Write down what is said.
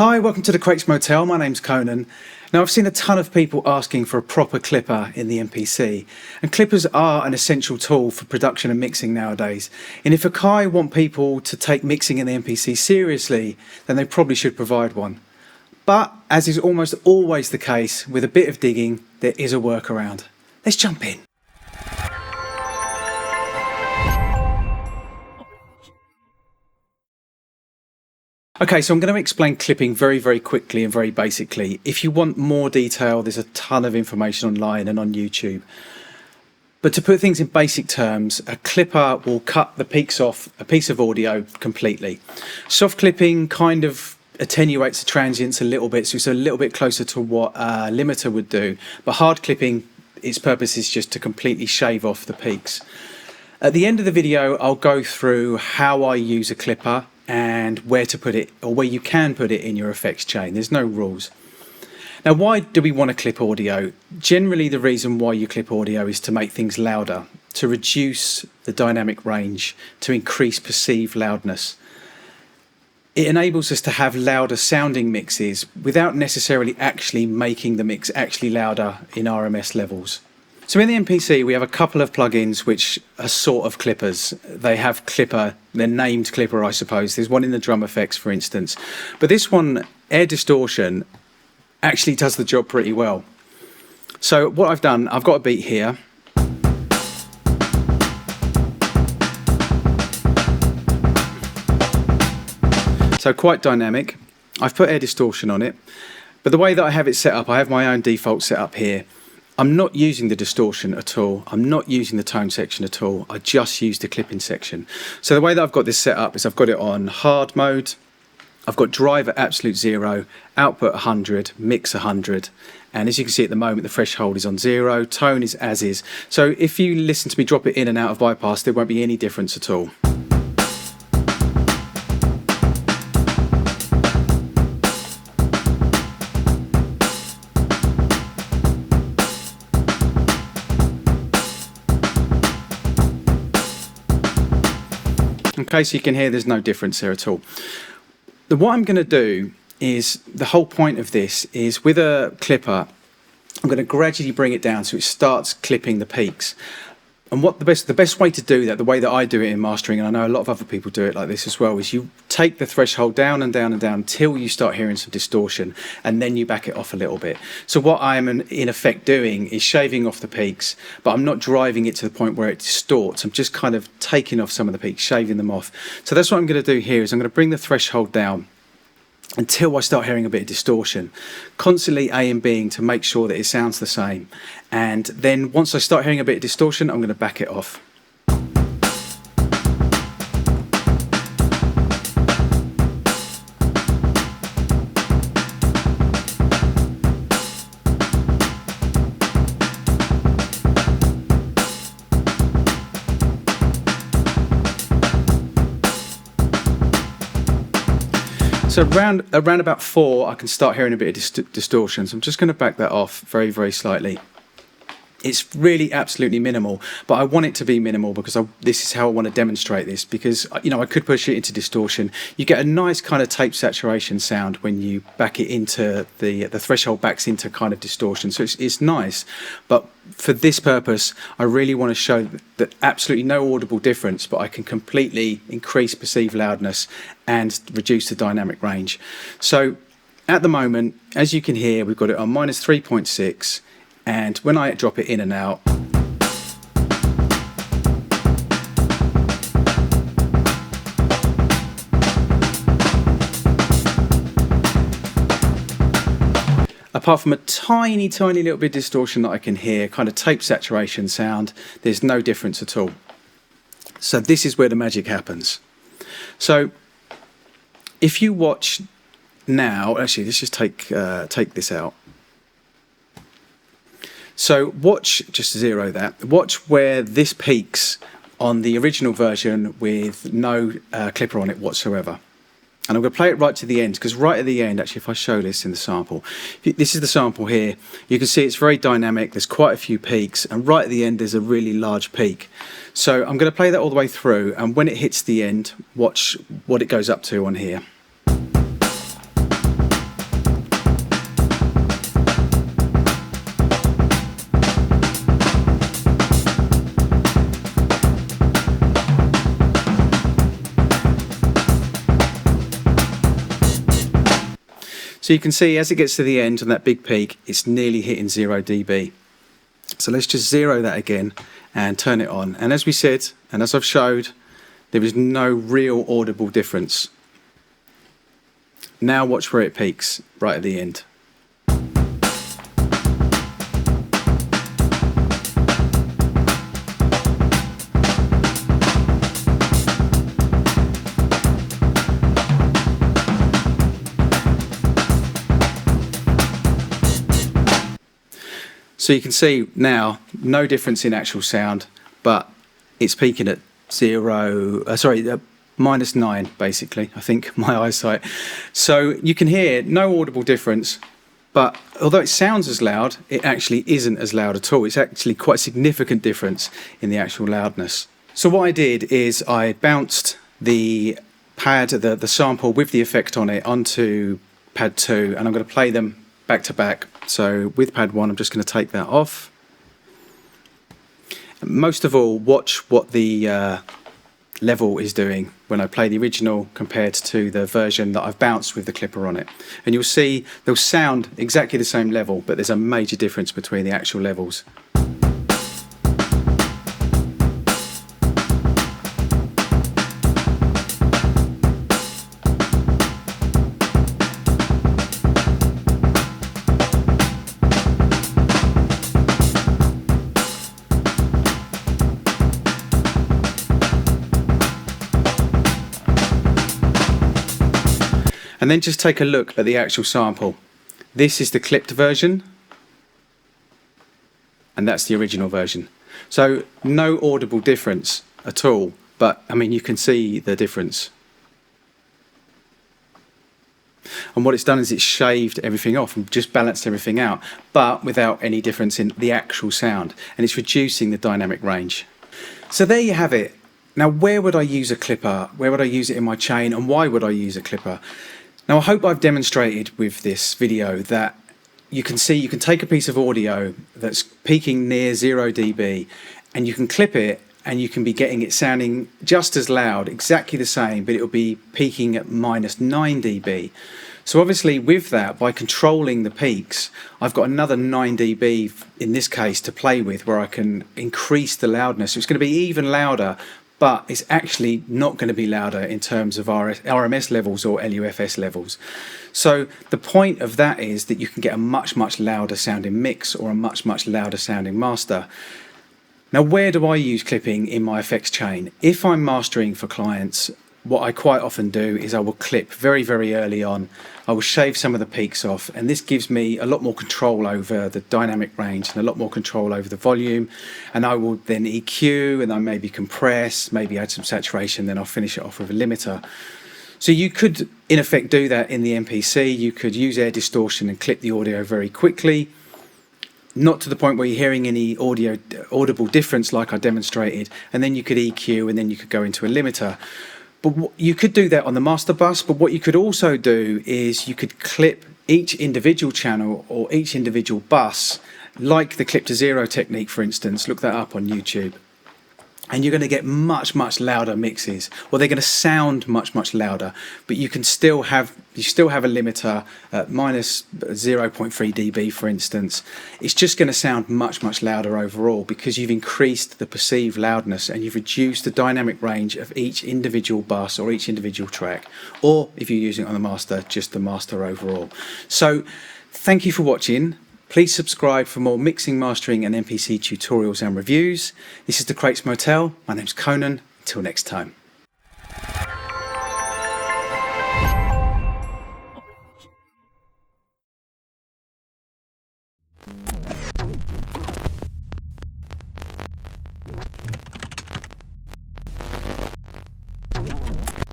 Hi, welcome to the Quakes Motel. My name's Conan. Now, I've seen a ton of people asking for a proper clipper in the MPC, and clippers are an essential tool for production and mixing nowadays. And if Akai want people to take mixing in the MPC seriously, then they probably should provide one. But, as is almost always the case, with a bit of digging, there is a workaround. Let's jump in. Okay, so I'm going to explain clipping very quickly and very basically. If you want more detail, there's a ton of information online and on YouTube. But to put things in basic terms, a clipper will cut the peaks off a piece of audio completely. Soft clipping kind of attenuates the transients a little bit, so it's a little bit closer to what a limiter would do. But hard clipping, its purpose is just to completely shave off the peaks. At the end of the video, I'll go through how I use a clipper and where to put it, or where you can put it in your effects chain. There's no rules. Now, why do we want to clip audio? Generally, the reason why you clip audio is to make things louder, to reduce the dynamic range, to increase perceived loudness. It enables us to have louder sounding mixes without necessarily actually making the mix actually louder in RMS levels. So in the MPC, we have a couple of plugins which are sort of clippers. They have clipper, they're named clipper, I suppose. There's one in the drum effects, for instance. But this one, Air Distortion, actually does the job pretty well. So what I've done, I've got a beat here. So quite dynamic. I've put Air Distortion on it. But the way that I have it set up, I have my own default setup here. I'm not using the distortion at all. I'm not using the tone section at all. I just use the clipping section. So the way that I've got this set up is I've got it on hard mode. I've got drive at absolute 0, output 100, mix 100. And as you can see at the moment, the threshold is on 0, tone is as is. So if you listen to me drop it in and out of bypass, there won't be any difference at all. Okay, so you can hear there's no difference there at all. What I'm going to do is, the whole point of this is with a clipper, I'm going to gradually bring it down so it starts clipping the peaks. And what the best way to do that, the way that I do it in mastering, and I know a lot of other people do it like this as well, is you take the threshold down and down and down until you start hearing some distortion, and then you back it off a little bit. So what I'm in effect doing is shaving off the peaks, but I'm not driving it to the point where it distorts. I'm just kind of taking off some of the peaks, shaving them off. So that's what I'm going to do here, is I'm going to bring the threshold down until I start hearing a bit of distortion, constantly A and Bing to make sure that it sounds the same. And then once I start hearing a bit of distortion, I'm going to back it off. So around about 4, I can start hearing a bit of distortion. So I'm just going to back that off very slightly. It's really absolutely minimal, but I want it to be minimal because this is how I want to demonstrate this, because I could push it into distortion. You get a nice kind of tape saturation sound when you back it into the threshold backs into kind of distortion. So it's nice, but for this purpose, I really want to show that absolutely no audible difference, but I can completely increase perceived loudness and reduce the dynamic range. So at the moment, as you can hear, we've got it on -3.6. And when I drop it in and out, apart from a tiny little bit of distortion that I can hear, kind of tape saturation sound, there's no difference at all. So this is where the magic happens. So if you watch now, actually let's just take this out. So watch, just zero that, watch where this peaks on the original version with no clipper on it whatsoever. And I'm going to play it right to the end, because right at the end, actually if I show this in the sample, this is the sample here, you can see it's very dynamic, there's quite a few peaks, and right at the end there's a really large peak. So I'm going to play that all the way through, and when it hits the end, watch what it goes up to on here. So you can see as it gets to the end on that big peak, it's nearly hitting 0 dB. So let's just zero that again and turn it on. And as we said, and as I've showed, there is no real audible difference. Now watch where it peaks right at the end. So you can see now no difference in actual sound, but it's peaking at -9 basically, I think, my eyesight. So you can hear no audible difference, but although it sounds as loud, it actually isn't as loud at all. It's actually quite a significant difference in the actual loudness. So what I did is I bounced the pad, the sample with the effect on it onto pad 2, and I'm going to play them back to back. So with pad 1, I'm just going to take that off. Most of all, watch what the level is doing when I play the original compared to the version that I've bounced with the clipper on it. And you'll see they'll sound exactly the same level, but there's a major difference between the actual levels. And then just take a look at the actual sample. This is the clipped version, and that's the original version. So no audible difference at all, but I mean you can see the difference. And what it's done is it's shaved everything off and just balanced everything out, but without any difference in the actual sound, and it's reducing the dynamic range. So there you have it. Now where would I use a clipper? Where would I use it in my chain, and why would I use a clipper? Now I hope I've demonstrated with this video that you can see you can take a piece of audio that's peaking near 0 dB and you can clip it and you can be getting it sounding just as loud, exactly the same, but it will be peaking at -9 dB. So obviously with that, by controlling the peaks, I've got another 9 dB in this case to play with where I can increase the loudness. So it's going to be even louder, but it's actually not going to be louder in terms of RMS levels or LUFS levels. So the point of that is that you can get a much louder sounding mix or a much louder sounding master. Now where do I use clipping in my effects chain? If I'm mastering for clients, what I quite often do is I will clip very early on. I will shave some of the peaks off, and this gives me a lot more control over the dynamic range and a lot more control over the volume, and I will then EQ and I maybe compress, maybe add some saturation, then I'll finish it off with a limiter. So you could in effect do that in the MPC. You could use air distortion and clip the audio very quickly, not to the point where you're hearing any audible difference like I demonstrated, and then you could EQ and then you could go into a limiter. But you could do that on the master bus, but what you could also do is you could clip each individual channel or each individual bus, like the clip to zero technique, for instance. Look that up on YouTube. And you're going to get much louder mixes, or they're going to sound much louder, but you can still have a limiter at -0.3 dB, for instance. It's just going to sound much louder overall because you've increased the perceived loudness and you've reduced the dynamic range of each individual bus or each individual track, or if you're using it on the master, just the master overall. So thank you for watching. Please subscribe for more mixing, mastering and MPC tutorials and reviews. This is the Crates Motel. My name's Conan. Until next time.